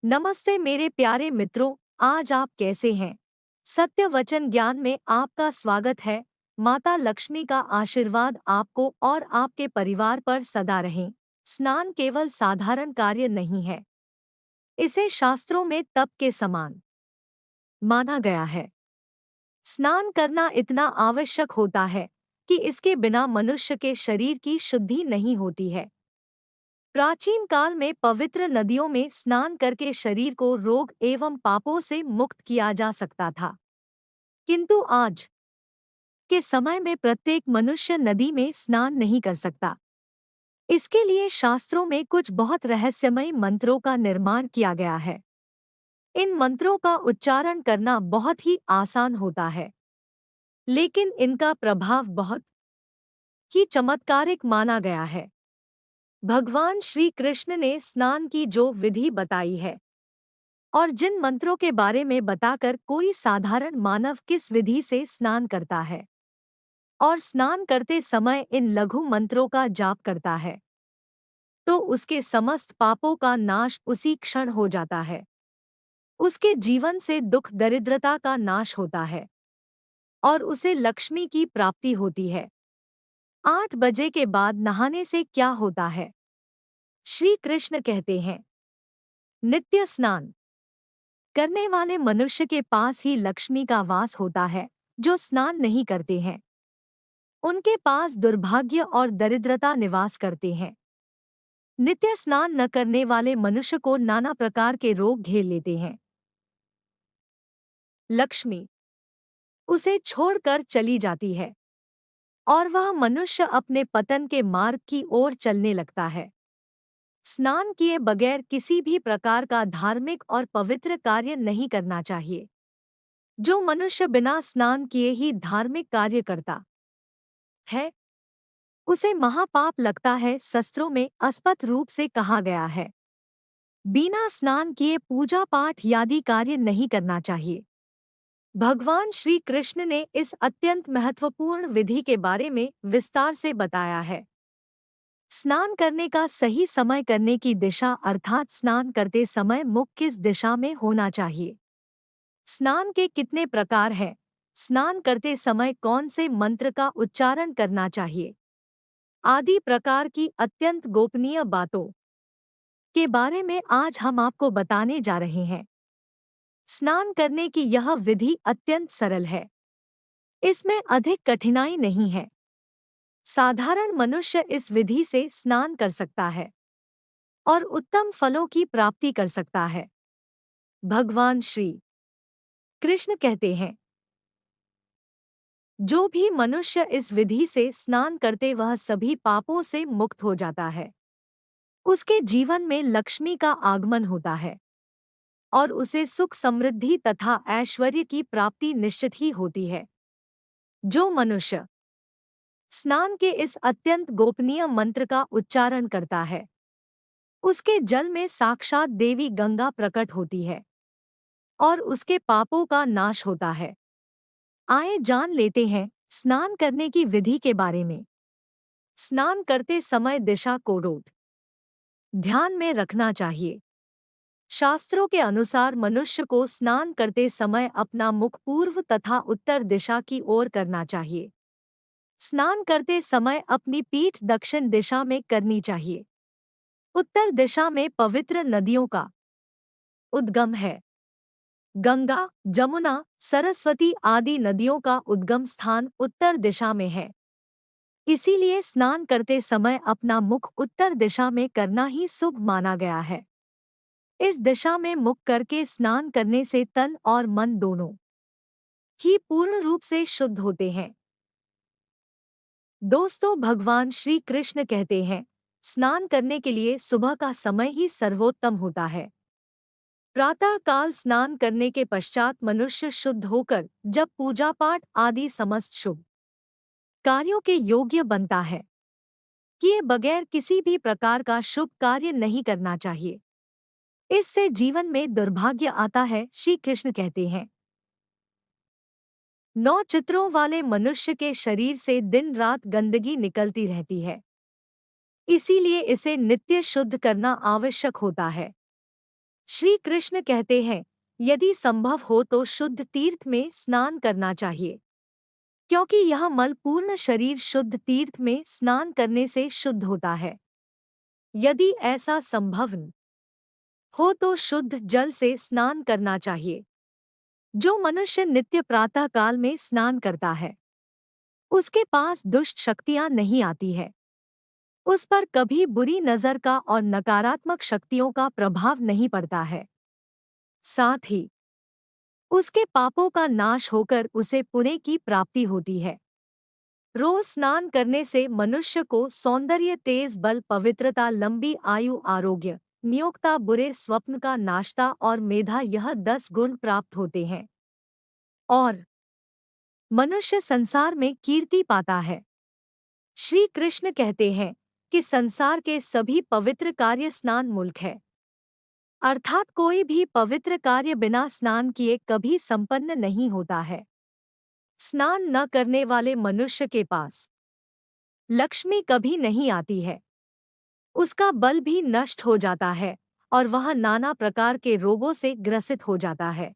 नमस्ते मेरे प्यारे मित्रों, आज आप कैसे हैं? सत्य वचन ज्ञान में आपका स्वागत है। माता लक्ष्मी का आशीर्वाद आपको और आपके परिवार पर सदा रहे। स्नान केवल साधारण कार्य नहीं है, इसे शास्त्रों में तप के समान माना गया है। स्नान करना इतना आवश्यक होता है कि इसके बिना मनुष्य के शरीर की शुद्धि नहीं होती है। प्राचीन काल में पवित्र नदियों में स्नान करके शरीर को रोग एवं पापों से मुक्त किया जा सकता था। किंतु आज के समय में प्रत्येक मनुष्य नदी में स्नान नहीं कर सकता। इसके लिए शास्त्रों में कुछ बहुत रहस्यमय मंत्रों का निर्माण किया गया है। इन मंत्रों का उच्चारण करना बहुत ही आसान होता है, लेकिन इनका प्रभाव बहुत ही चमत्कारिक माना गया है। भगवान श्री कृष्ण ने स्नान की जो विधि बताई है और जिन मंत्रों के बारे में बताकर कोई साधारण मानव किस विधि से स्नान करता है और स्नान करते समय इन लघु मंत्रों का जाप करता है, तो उसके समस्त पापों का नाश उसी क्षण हो जाता है। उसके जीवन से दुख दरिद्रता का नाश होता है और उसे लक्ष्मी की प्राप्ति होती है। 8 बजे के बाद नहाने से क्या होता है? श्री कृष्ण कहते हैं, नित्य स्नान करने वाले मनुष्य के पास ही लक्ष्मी का वास होता है। जो स्नान नहीं करते हैं, उनके पास दुर्भाग्य और दरिद्रता निवास करते हैं। नित्य स्नान न करने वाले मनुष्य को नाना प्रकार के रोग घेर लेते हैं। लक्ष्मी उसे छोड़कर चली जाती है और वह मनुष्य अपने पतन के मार्ग की ओर चलने लगता है। स्नान किए बगैर किसी भी प्रकार का धार्मिक और पवित्र कार्य नहीं करना चाहिए। जो मनुष्य बिना स्नान किए ही धार्मिक कार्य करता है, उसे महापाप लगता है। शास्त्रों में स्पष्ट रूप से कहा गया है, बिना स्नान किए पूजा पाठ आदि कार्य नहीं करना चाहिए। भगवान श्री कृष्ण ने इस अत्यंत महत्वपूर्ण विधि के बारे में विस्तार से बताया है। स्नान करने का सही समय करने की दिशा अर्थात स्नान करते समय मुख किस दिशा में होना चाहिए। स्नान के कितने प्रकार हैं? स्नान करते समय कौन से मंत्र का उच्चारण करना चाहिए आदि प्रकार की अत्यंत गोपनीय बातों के बारे में आज हम आपको बताने जा रहे हैं। स्नान करने की यह विधि अत्यंत सरल है, इसमें अधिक कठिनाई नहीं है। साधारण मनुष्य इस विधि से स्नान कर सकता है और उत्तम फलों की प्राप्ति कर सकता है। भगवान श्री कृष्ण कहते हैं, जो भी मनुष्य इस विधि से स्नान करते वह सभी पापों से मुक्त हो जाता है। उसके जीवन में लक्ष्मी का आगमन होता है और उसे सुख समृद्धि तथा ऐश्वर्य की प्राप्ति निश्चित ही होती है। जो मनुष्य स्नान के इस अत्यंत गोपनीय मंत्र का उच्चारण करता है, उसके जल में साक्षात देवी गंगा प्रकट होती है और उसके पापों का नाश होता है। आइए जान लेते हैं स्नान करने की विधि के बारे में। स्नान करते समय दिशा को रोज ध्यान में रखना चाहिए। शास्त्रों के अनुसार मनुष्य को स्नान करते समय अपना मुख पूर्व तथा उत्तर दिशा की ओर करना चाहिए। स्नान करते समय अपनी पीठ दक्षिण दिशा में करनी चाहिए। उत्तर दिशा में पवित्र नदियों का उद्गम है। गंगा, जमुना, सरस्वती आदि नदियों का उद्गम स्थान उत्तर दिशा में है। इसीलिए स्नान करते समय अपना मुख उत्तर दिशा में करना ही शुभ माना गया है। इस दिशा में मुख करके स्नान करने से तन और मन दोनों ही पूर्ण रूप से शुद्ध होते हैं। दोस्तों, भगवान श्री कृष्ण कहते हैं, स्नान करने के लिए सुबह का समय ही सर्वोत्तम होता है। प्रातः काल स्नान करने के पश्चात मनुष्य शुद्ध होकर जब पूजा पाठ आदि समस्त शुभ कार्यों के योग्य बनता है, किए बगैर किसी भी प्रकार का शुभ कार्य नहीं करना चाहिए। इससे जीवन में दुर्भाग्य आता है। श्री कृष्ण कहते हैं, 9 चित्रों वाले मनुष्य के शरीर से दिन रात गंदगी निकलती रहती है, इसीलिए इसे नित्य शुद्ध करना आवश्यक होता है। श्री कृष्ण कहते हैं, यदि संभव हो तो शुद्ध तीर्थ में स्नान करना चाहिए, क्योंकि यह मलपूर्ण शरीर शुद्ध तीर्थ में स्नान करने से शुद्ध होता है। यदि ऐसा संभव न हो तो शुद्ध जल से स्नान करना चाहिए। जो मनुष्य नित्य प्रातः काल में स्नान करता है, उसके पास दुष्ट शक्तियां नहीं आती है। उस पर कभी बुरी नजर का और नकारात्मक शक्तियों का प्रभाव नहीं पड़ता है। साथ ही उसके पापों का नाश होकर उसे पुण्य की प्राप्ति होती है। रोज स्नान करने से मनुष्य को सौंदर्य, तेज बल, पवित्रता, लंबी आयु, आरोग्य, नियोक्ता, बुरे स्वप्न का नाश्ता और मेधा, यह 10 गुण प्राप्त होते हैं और मनुष्य संसार में कीर्ति पाता है। श्री कृष्ण कहते हैं कि संसार के सभी पवित्र कार्य स्नान मूलक है, अर्थात कोई भी पवित्र कार्य बिना स्नान किए कभी संपन्न नहीं होता है। स्नान न करने वाले मनुष्य के पास लक्ष्मी कभी नहीं आती है, उसका बल भी नष्ट हो जाता है और वह नाना प्रकार के रोगों से ग्रसित हो जाता है।